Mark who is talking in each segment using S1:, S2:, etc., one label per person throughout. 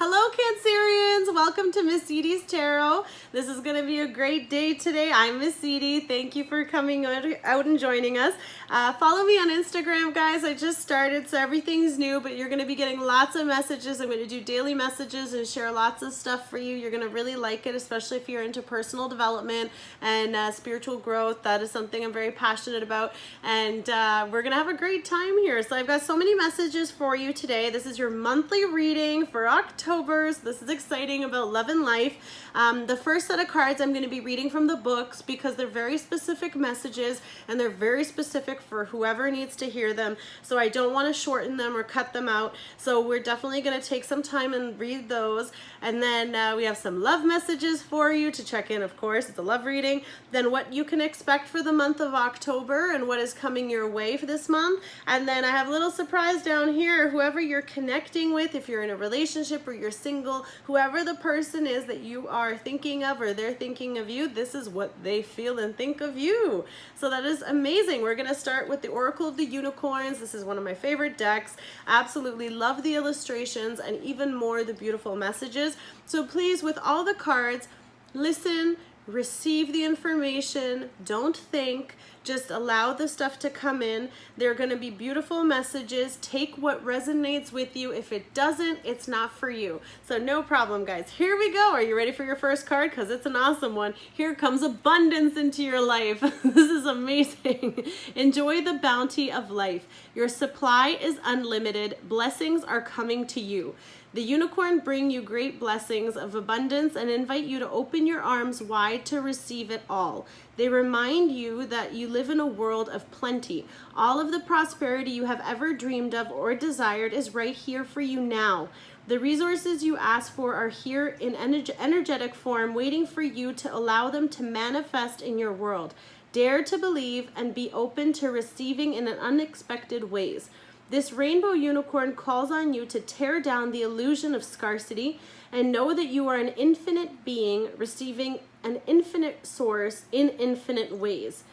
S1: Hello Cancerians, welcome to Miss Edie's Tarot. This is going to be a great day today. I'm Miss Edie. Thank you for coming out and joining us. Follow me on Instagram, guys. I just started, so everything's new, but you're going to be getting lots of messages. I'm going to do daily messages and share lots of stuff for you. You're going to really like it, especially if you're into personal development and spiritual growth. That is something I'm very passionate about, and we're going to have a great time here. So I've got so many messages for you today. This is your monthly reading for October. So this is exciting about love and life. The first set of cards I'm going to be reading from the books because they're very specific messages and they're very specific for whoever needs to hear them. So I don't want to shorten them or cut them out. So we're definitely going to take some time and read those. And then we have some love messages for you to check in, of course. It's a love reading. Then what you can expect for the month of October and what is coming your way for this month. And then I have a little surprise down here. Whoever you're connecting with, if you're in a relationship or you're single, whoever the person is that you are thinking of or they're thinking of you, this is what they feel and think of you. So that is amazing. We're going to start with the Oracle of the Unicorns. This is one of my favorite decks. Absolutely love the illustrations and even more the beautiful messages. So please, with all the cards, listen, receive the information, don't think, just allow the stuff to come in. They're going to be beautiful messages. Take what resonates with you. If it doesn't, it's not for you. So no problem, guys. Here we go. Are you ready for your first card? Because it's an awesome one. Here comes abundance into your life. This is amazing. Enjoy the bounty of life. Your supply is unlimited. Blessings are coming to you. The unicorn bring you great blessings of abundance and invite you to open your arms wide to receive it all. They remind you that you live in a world of plenty. All of the prosperity you have ever dreamed of or desired is right here for you now. The resources you ask for are here in energetic form, waiting for you to allow them to manifest in your world. Dare to believe and be open to receiving in unexpected ways. This rainbow unicorn calls on you to tear down the illusion of scarcity and know that you are an infinite being receiving an infinite source in infinite ways.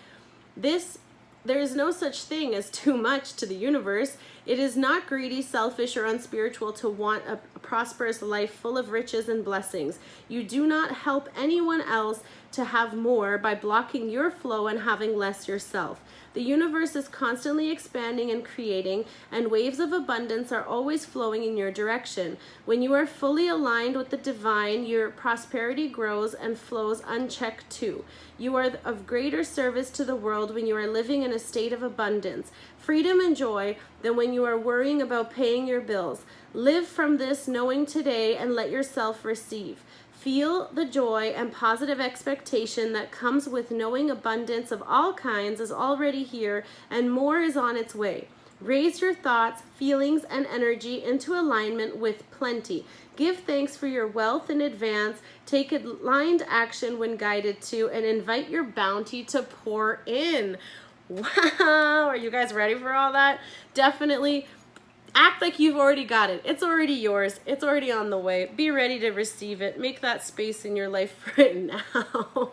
S1: There is no such thing as too much to the universe. It is not greedy, selfish, or unspiritual to want a prosperous life full of riches and blessings. You do not help anyone else to have more by blocking your flow and having less yourself. The universe is constantly expanding and creating, and waves of abundance are always flowing in your direction. When you are fully aligned with the divine, your prosperity grows and flows unchecked too. You are of greater service to the world when you are living in a state of abundance, freedom, and joy than when you are worrying about paying your bills. Live from this knowing today and let yourself receive. Feel the joy and positive expectation that comes with knowing abundance of all kinds is already here and more is on its way. Raise your thoughts, feelings, and energy into alignment with plenty. Give thanks for your wealth in advance. Take aligned action when guided to, and invite your bounty to pour in. Wow, are you guys ready for all that? Definitely. Act like you've already got it. It's already yours. It's already on the way. Be ready to receive it. Make that space in your life right now.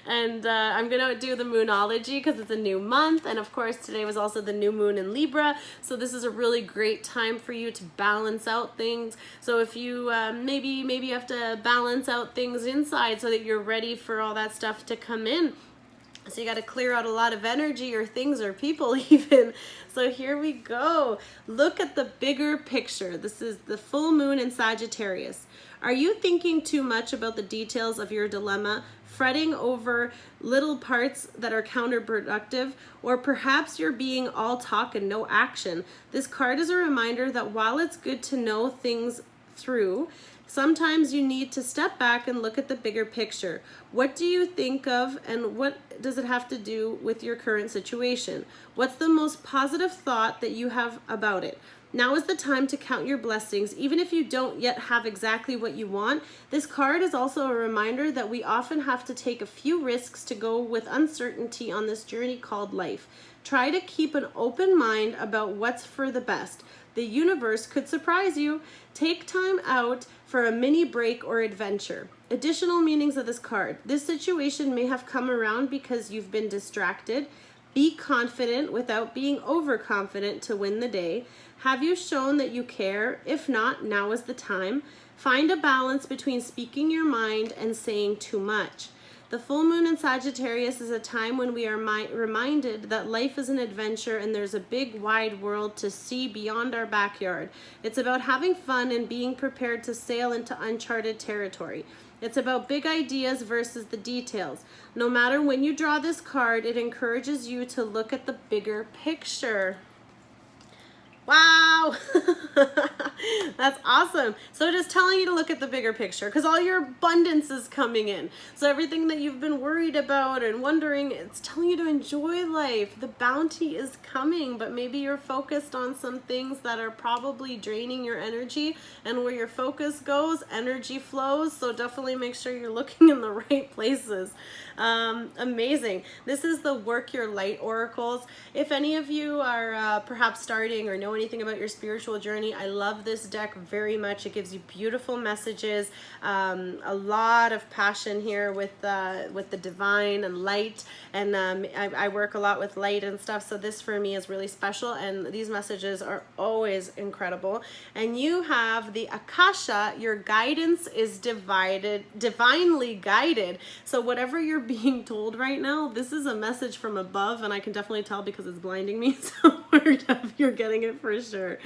S1: And I'm going to do the Moonology because it's a new month. And of course, today was also the new moon in Libra. So this is a really great time for you to balance out things. So if you maybe you have to balance out things inside so that you're ready for all that stuff to come in. So you got to clear out a lot of energy or things or people even. So here we go. Look at the bigger picture. This is the full moon in Sagittarius. Are you thinking too much about the details of your dilemma, fretting over little parts that are counterproductive, or perhaps you're being all talk and no action? This card is a reminder that while it's good to know things through, sometimes you need to step back and look at the bigger picture. What do you think of, and what does it have to do with your current situation? What's the most positive thought that you have about it? Now is the time to count your blessings, even if you don't yet have exactly what you want. This card is also a reminder that we often have to take a few risks to go with uncertainty on this journey called life. Try to keep an open mind about what's for the best. The universe could surprise you. Take time out for a mini break or adventure. Additional meanings of this card. This situation may have come around because you've been distracted. Be confident without being overconfident to win the day. Have you shown that you care? If not, now is the time. Find a balance between speaking your mind and saying too much. The full moon in Sagittarius is a time when we are reminded that life is an adventure and there's a big wide world to see beyond our backyard. It's about having fun and being prepared to sail into uncharted territory. It's about big ideas versus the details. No matter when you draw this card, it encourages you to look at the bigger picture. Wow, that's awesome. So just telling you to look at the bigger picture because all your abundance is coming in. So everything that you've been worried about and wondering, it's telling you to enjoy life. The bounty is coming, but maybe you're focused on some things that are probably draining your energy, and where your focus goes, energy flows. So definitely make sure you're looking in the right places. Amazing. This is the Work Your Light Oracles. If any of you are perhaps starting or know anything about your spiritual journey, I love this deck very much. It gives you beautiful messages, a lot of passion here with the divine and light, and I work a lot with light and stuff, so this for me is really special, and these messages are always incredible. And you have the Akasha, your guidance is divinely guided. So whatever you're being told right now, this is a message from above, and I can definitely tell because it's blinding me, so you're getting it for sure.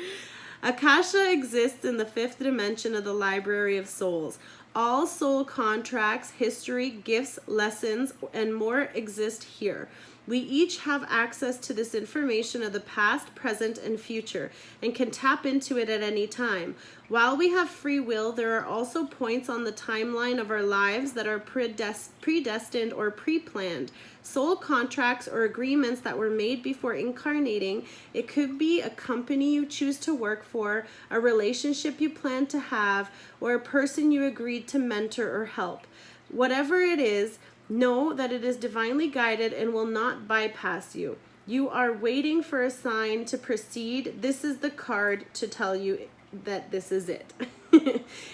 S1: Akasha exists in the 5th dimension of the Library of Souls. All soul contracts, history, gifts, lessons, and more exist here. We each have access to this information of the past, present, and future, and can tap into it at any time. While we have free will, there are also points on the timeline of our lives that are predestined or pre-planned. Soul contracts or agreements that were made before incarnating. It could be a company you choose to work for, a relationship you plan to have, or a person you agreed to mentor or help. Whatever it is, know that it is divinely guided and will not bypass you. You are waiting for a sign to proceed. This is the card to tell you that this is it.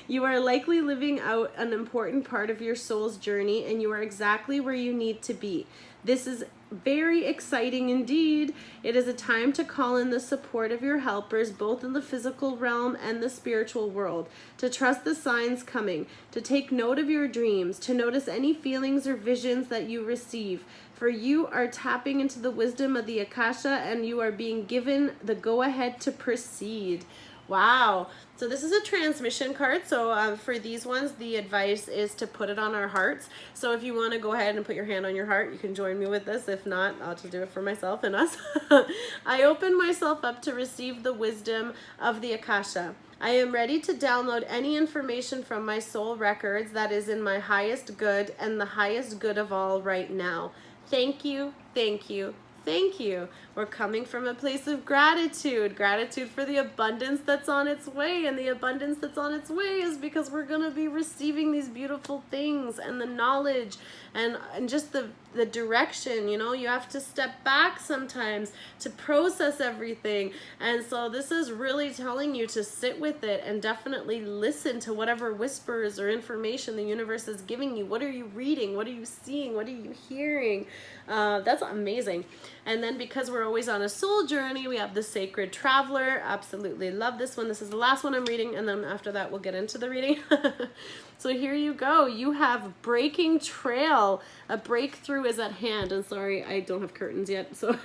S1: You are likely living out an important part of your soul's journey, and you are exactly where you need to be. This is very exciting indeed. It is a time to call in the support of your helpers, both in the physical realm and the spiritual world, to trust the signs coming, to take note of your dreams, to notice any feelings or visions that you receive. For you are tapping into the wisdom of the Akasha, and you are being given the go-ahead to proceed. Wow. So this is a transmission card. So for these ones, the advice is to put it on our hearts. So if you want to go ahead and put your hand on your heart, you can join me with this. If not, I'll just do it for myself and us. I open myself up to receive the wisdom of the Akasha. I am ready to download any information from my soul records that is in my highest good and the highest good of all right now. Thank you, thank you, thank you. We're coming from a place of gratitude. Gratitude for the abundance that's on its way. And the abundance that's on its way is because we're going to be receiving these beautiful things and the knowledge and just the direction. You know, you have to step back sometimes to process everything. And so this is really telling you to sit with it and definitely listen to whatever whispers or information the universe is giving you. What are you reading? What are you seeing? What are you hearing? That's amazing. And then because we're always on a soul journey, we have the Sacred Traveler. Absolutely love this one. This is the last one I'm reading, and then after that we'll get into the reading. So here you go. You have Breaking Trail. A breakthrough is at hand. And sorry, I don't have curtains yet. So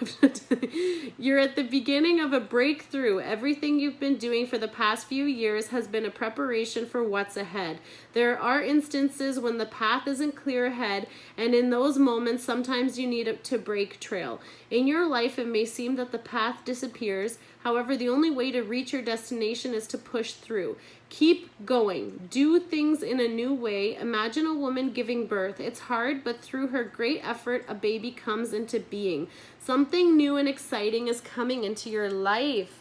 S1: you're at the beginning of a breakthrough. Everything you've been doing for the past few years has been a preparation for what's ahead. There are instances when the path isn't clear ahead, and in those moments, sometimes you need to break trail. In your life, it may seem that the path disappears. However, the only way to reach your destination is to push through. Keep going. Do things in a new way. Imagine a woman giving birth. It's hard, but through her great effort, a baby comes into being. Something new and exciting is coming into your life.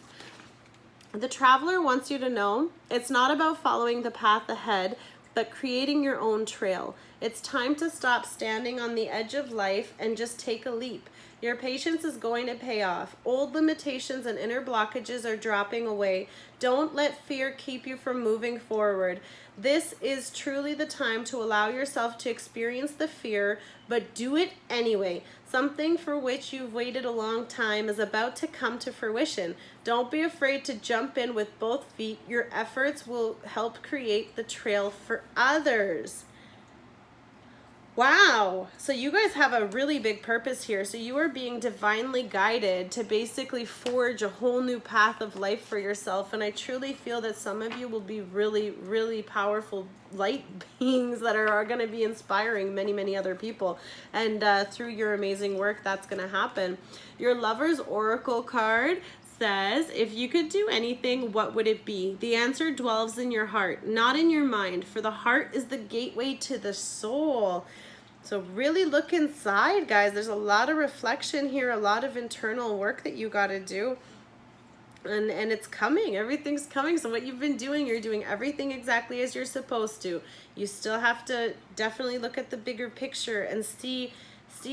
S1: The Traveler wants you to know it's not about following the path ahead, but creating your own trail. It's time to stop standing on the edge of life and just take a leap. Your patience is going to pay off. Old limitations and inner blockages are dropping away. Don't let fear keep you from moving forward. This is truly the time to allow yourself to experience the fear, but do it anyway. Something for which you've waited a long time is about to come to fruition. Don't be afraid to jump in with both feet. Your efforts will help create the trail for others. Wow. So you guys have a really big purpose here. So you are being divinely guided to basically forge a whole new path of life for yourself. And I truly feel that some of you will be really, really powerful light beings that are going to be inspiring many, many other people. And through your amazing work, that's going to happen. Your Lover's Oracle card says, if you could do anything, what would it be? The answer dwells in your heart, not in your mind, for the heart is the gateway to the soul. So really look inside, guys. There's a lot of reflection here, a lot of internal work that you got to do. And it's coming. Everything's coming. So what you've been doing, you're doing everything exactly as you're supposed to. You still have to definitely look at the bigger picture and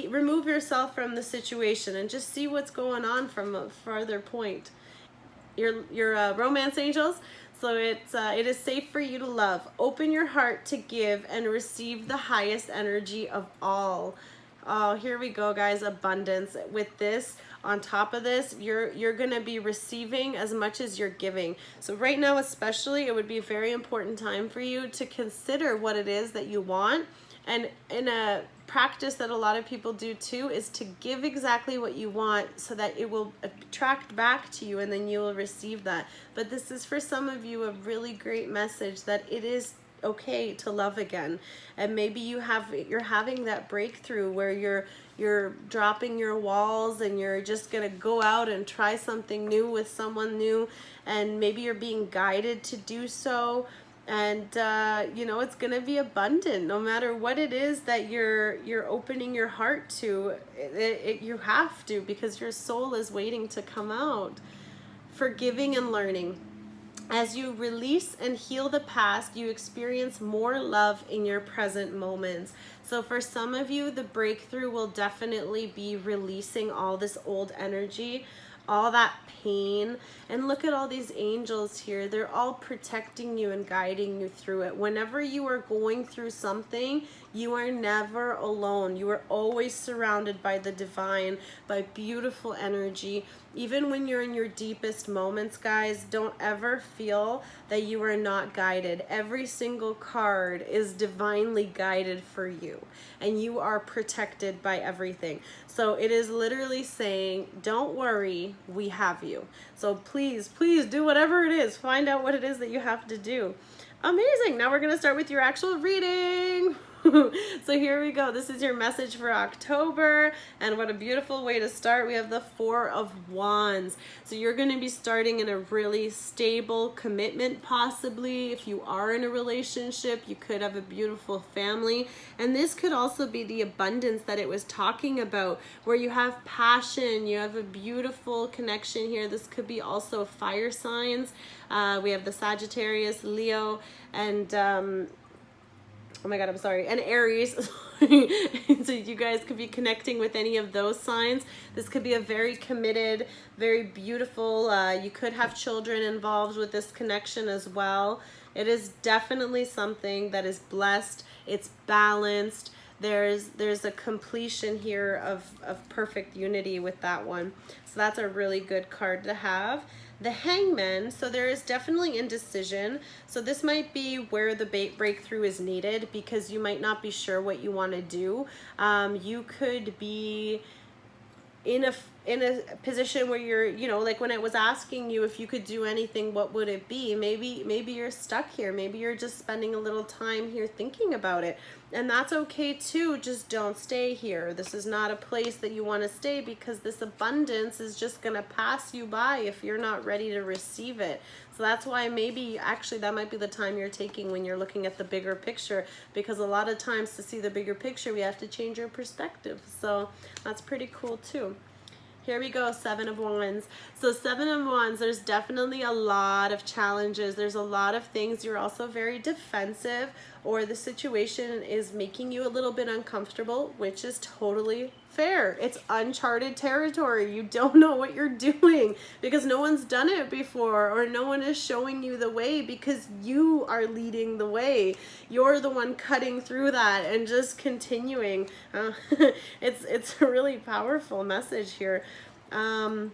S1: remove yourself from the situation and just see what's going on from a farther point. Your romance angels. So it is safe for you to love. Open your heart to give and receive the highest energy of all. Oh, here we go, guys. Abundance. With this, on top of this, you're going to be receiving as much as you're giving. So right now, especially, it would be a very important time for you to consider what it is that you want. And in a practice that a lot of people do too is to give exactly what you want so that it will attract back to you and then you will receive that. But this is for some of you a really great message that it is okay to love again. And maybe you're having that breakthrough where you're dropping your walls and you're just gonna go out and try something new with someone new, and maybe you're being guided to do so. And you know, it's gonna be abundant no matter what it is that you're opening your heart to. You have to, because your soul is waiting to come out. Forgiving and learning. As you release and heal the past, you experience more love in your present moments. So for some of you, the breakthrough will definitely be releasing all this old energy, all that pain. And look at all these angels here. They're all protecting you and guiding you through it. Whenever you are going through something, you are never alone. You are always surrounded by the divine, by beautiful energy. Even when you're in your deepest moments, guys, don't ever feel that you are not guided. Every single card is divinely guided for you, and you are protected by everything. So it is literally saying, don't worry, we have you. So please, please do whatever it is. Find out what it is that you have to do. Amazing. Now we're going to start with your actual reading. So here we go. This is your message for October, and what a beautiful way to start. We have the Four of Wands. So you're going to be starting in a really stable commitment, possibly. If you are in a relationship, you could have a beautiful family, and this could also be the abundance that it was talking about, where you have passion, you have a beautiful connection here. This could be also fire signs. We have the Sagittarius, Leo, and oh my God, I'm sorry, and Aries. So you guys could be connecting with any of those signs. This could be a very committed, very beautiful, you could have children involved with this connection as well. It is definitely something that is blessed. It's balanced. There's a completion here of perfect unity with that one. So that's a really good card to have. The Hangman, so there is definitely indecision. So this might be where the breakthrough is needed, because you might not be sure what you want to do. You could be in a position where you're, you know, like when I was asking you if you could do anything, what would it be? Maybe you're stuck here. Maybe you're just spending a little time here thinking about it. And that's okay too. Just don't stay here. This is not a place that you want to stay, because this abundance is just going to pass you by if you're not ready to receive it. So that's why maybe actually that might be the time you're taking when you're looking at the bigger picture, because a lot of times to see the bigger picture, we have to change our perspective. So that's pretty cool too. Here we go, Seven of Wands. So Seven of Wands, there's definitely a lot of challenges. There's a lot of things. You're also very defensive, or the situation is making you a little bit uncomfortable, which is totally fair. It's uncharted territory. You don't know what you're doing because no one's done it before, or no one is showing you the way because you are leading the way. You're the one cutting through that and just continuing. It's a really powerful message here. And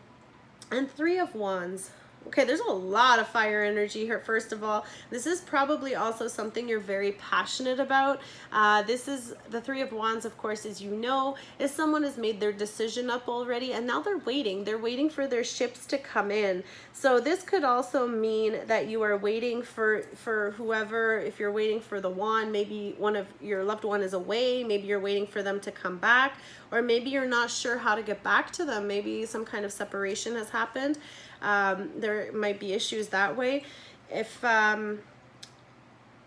S1: Three of Wands. Okay, there's a lot of fire energy here. First of all, this is probably also something you're very passionate about. This is the Three of Wands, of course, as you know, is someone has made their decision up already, and now they're waiting. They're waiting for their ships to come in. So this could also mean that you are waiting for whoever. If you're waiting for the wand, maybe one of your loved one is away. Maybe you're waiting for them to come back, or maybe you're not sure how to get back to them. Maybe some kind of separation has happened. There might be issues that way. If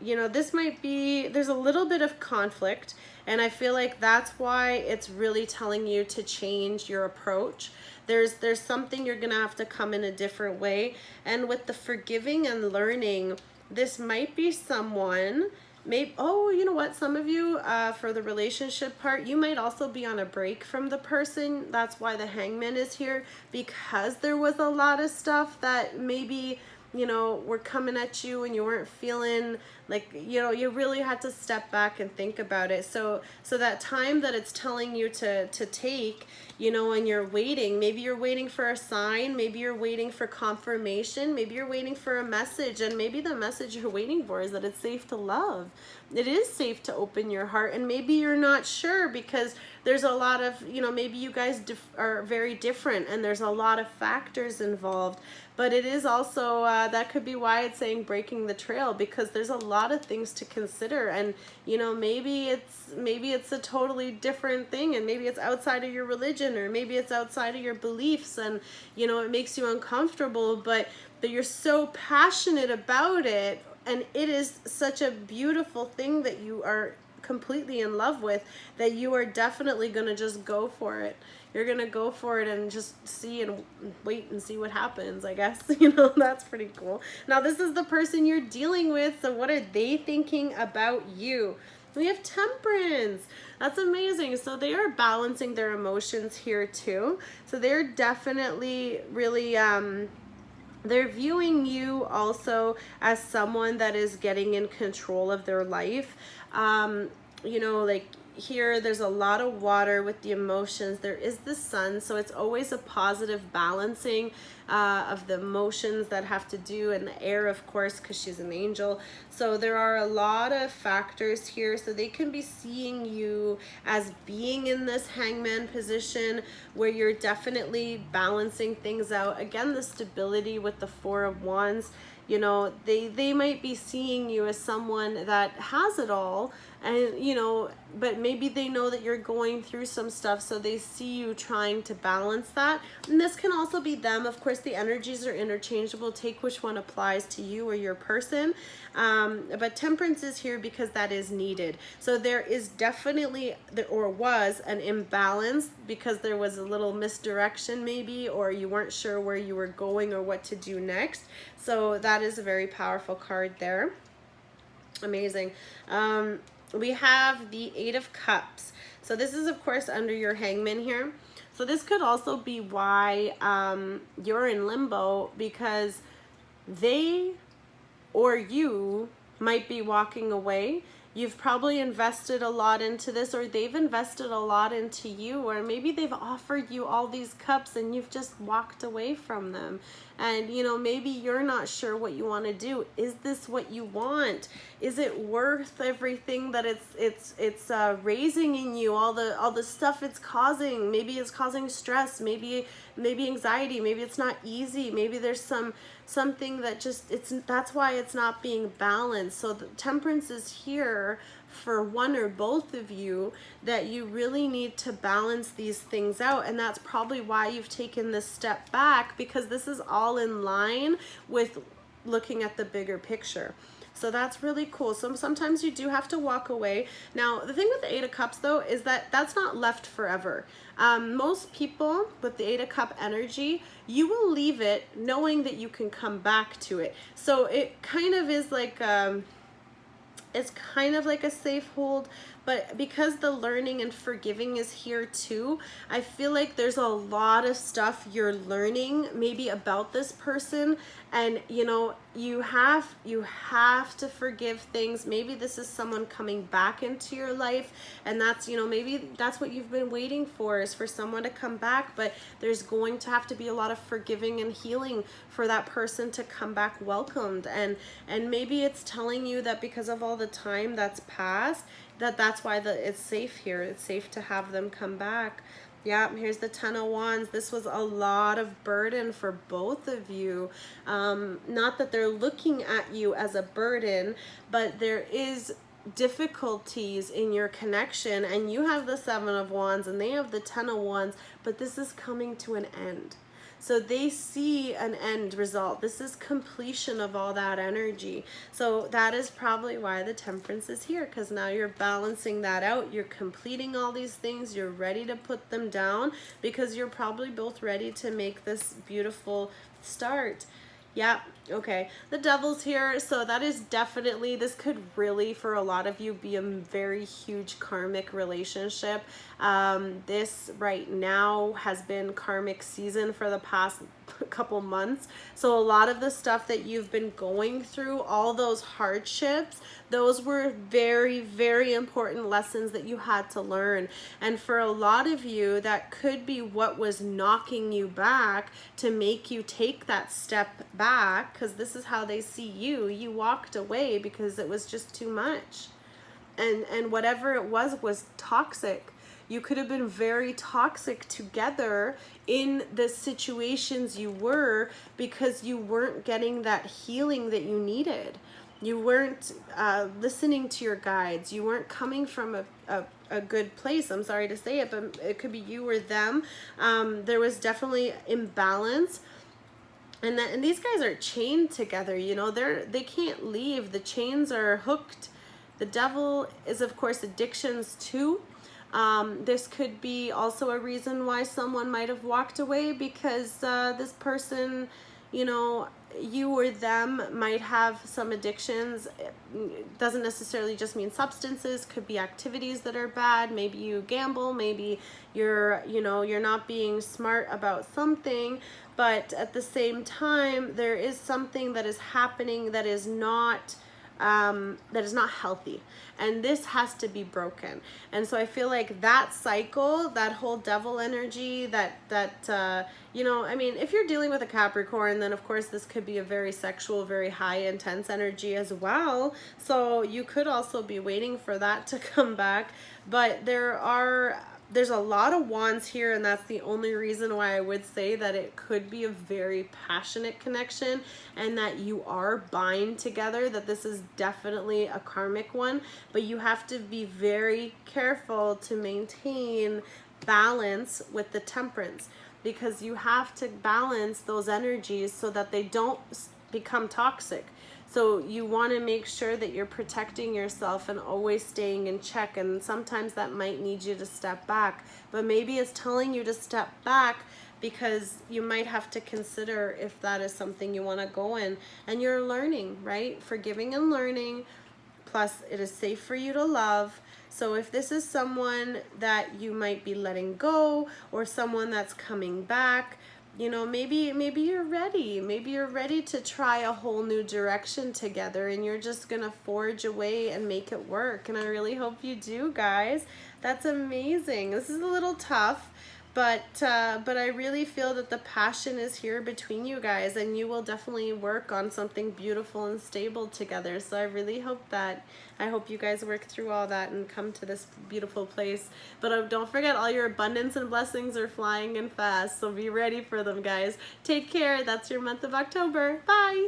S1: you know, this might be, there's a little bit of conflict, and I feel like that's why it's really telling you to change your approach. There's something you're gonna have to come in a different way. And with the forgiving and learning, this might be someone, maybe, oh, you know what, some of you, for the relationship part, you might also be on a break from the person. That's why the Hangman is here, because there was a lot of stuff that maybe, you know, were coming at you and you weren't feeling like, you know, you really had to step back and think about it. So that time that it's telling you to take, you know, and you're waiting, maybe you're waiting for a sign, maybe you're waiting for confirmation, maybe you're waiting for a message, and maybe the message you're waiting for is that it's safe to love. It is safe to open your heart, and maybe you're not sure because there's a lot of, you know, maybe you guys are very different and there's a lot of factors involved. But it is also, that could be why it's saying breaking the trail, because there's a lot of things to consider. And, you know, maybe it's a totally different thing, and maybe it's outside of your religion, or maybe it's outside of your beliefs, and, you know, it makes you uncomfortable, but you're so passionate about it, and it is such a beautiful thing that you are completely in love with, that you are definitely going to just go for it. You're going to go for it and just see and wait and see what happens, I guess. You know, that's pretty cool. Now, this is the person you're dealing with. So what are they thinking about you? We have Temperance. That's amazing. So they are balancing their emotions here too. So they're definitely really, they're viewing you also as someone that is getting in control of their life. You know, like here, there's a lot of water with the emotions. There is the sun, so it's always a positive balancing of the emotions that have to do, and the air, of course, because she's an angel. So there are a lot of factors here. So they can be seeing you as being in this Hangman position where you're definitely balancing things out. Again, the stability with the Four of Wands. You know, they might be seeing you as someone that has it all, and, you know, but maybe they know that you're going through some stuff, so they see you trying to balance that. And this can also be them. Of course, the energies are interchangeable. Take which one applies to you or your person. But Temperance is here because that is needed. So there is definitely, or was, an imbalance because there was a little misdirection maybe, or you weren't sure where you were going or what to do next. So that is a very powerful card there. Amazing. We have the Eight of Cups. So this is, of course, under your Hangman here. So this could also be why you're in limbo, because they or you might be walking away. You've probably invested a lot into this, or they've invested a lot into you, or maybe they've offered you all these cups and you've just walked away from them. And, you know, maybe you're not sure what you want to do. Is this what you want? Is it worth everything that it's raising in you? All the stuff it's causing. Maybe it's causing stress. Maybe anxiety. Maybe it's not easy. Maybe there's something that just, that's why it's not being balanced. So the Temperance is here for one or both of you, that you really need to balance these things out. And that's probably why you've taken this step back, because this is all in line with looking at the bigger picture. So that's really cool. So sometimes you do have to walk away. Now, the thing with the Eight of Cups, though, is that that's not left forever. Most people with the Eight of Cup energy, you will leave it knowing that you can come back to it. So it kind of is like, it's kind of like a safe hold, but because the learning and forgiving is here too, I feel like there's a lot of stuff you're learning maybe about this person, and you know, you have to forgive things. Maybe this is someone coming back into your life, and that's, you know, maybe that's what you've been waiting for, is for someone to come back, but there's going to have to be a lot of forgiving and healing for that person to come back welcomed. And maybe it's telling you that because of all the time that's passed, that's why it's safe here. It's safe to have them come back. Yeah, here's the Ten of Wands. This was a lot of burden for both of you. Not that they're looking at you as a burden, but there is difficulties in your connection, and you have the Seven of Wands and they have the Ten of Wands, but this is coming to an end. So they see an end result. This is completion of all that energy. So that is probably why the Temperance is here, because now you're balancing that out. You're completing all these things. You're ready to put them down, because you're probably both ready to make this beautiful start. Yeah, okay. The Devil's here, so that is definitely, this could really, for a lot of you, be a very huge karmic relationship. This right now has been karmic season for the past couple months. So a lot of the stuff that you've been going through, all those hardships, those were very, very important lessons that you had to learn. And for a lot of you, that could be what was knocking you back to make you take that step back, because this is how they see you. You walked away because it was just too much. And whatever it was toxic. You could have been very toxic together in the situations you were, because you weren't getting that healing that you needed. You weren't listening to your guides. You weren't coming from a good place. I'm sorry to say it, but it could be you or them. There was definitely imbalance. And these guys are chained together, you know, they can't leave. The chains are hooked. The Devil is, of course, addictions too. This could be also a reason why someone might have walked away, because this person, you know, you or them might have some addictions. It doesn't necessarily just mean substances. Could be activities that are bad. Maybe you gamble. Maybe you're not being smart about something. But at the same time, there is something that is happening that is not healthy, and this has to be broken. And so I feel like that cycle, that whole Devil energy, you know, I mean, if you're dealing with a Capricorn, then of course this could be a very sexual, very high intense energy as well. So you could also be waiting for that to come back. But there's a lot of wands here, and that's the only reason why I would say that it could be a very passionate connection, and that you are bind together, that this is definitely a karmic one. But you have to be very careful to maintain balance with the Temperance, because you have to balance those energies so that they don't become toxic. So you want to make sure that you're protecting yourself and always staying in check. And sometimes that might need you to step back, but maybe it's telling you to step back because you might have to consider if that is something you want to go in. And you're learning, right? Forgiving and learning. Plus, it is safe for you to love. So if this is someone that you might be letting go, or someone that's coming back, you know, maybe you're ready. Maybe you're ready to try a whole new direction together, and you're just gonna forge away and make it work. And I really hope you do, guys. That's amazing. This is a little tough, but I really feel that the passion is here between you guys, and you will definitely work on something beautiful and stable together. So I really hope that. I hope you guys work through all that and come to this beautiful place. But don't forget, all your abundance and blessings are flying in fast, so be ready for them, guys. Take care. That's your month of October. Bye.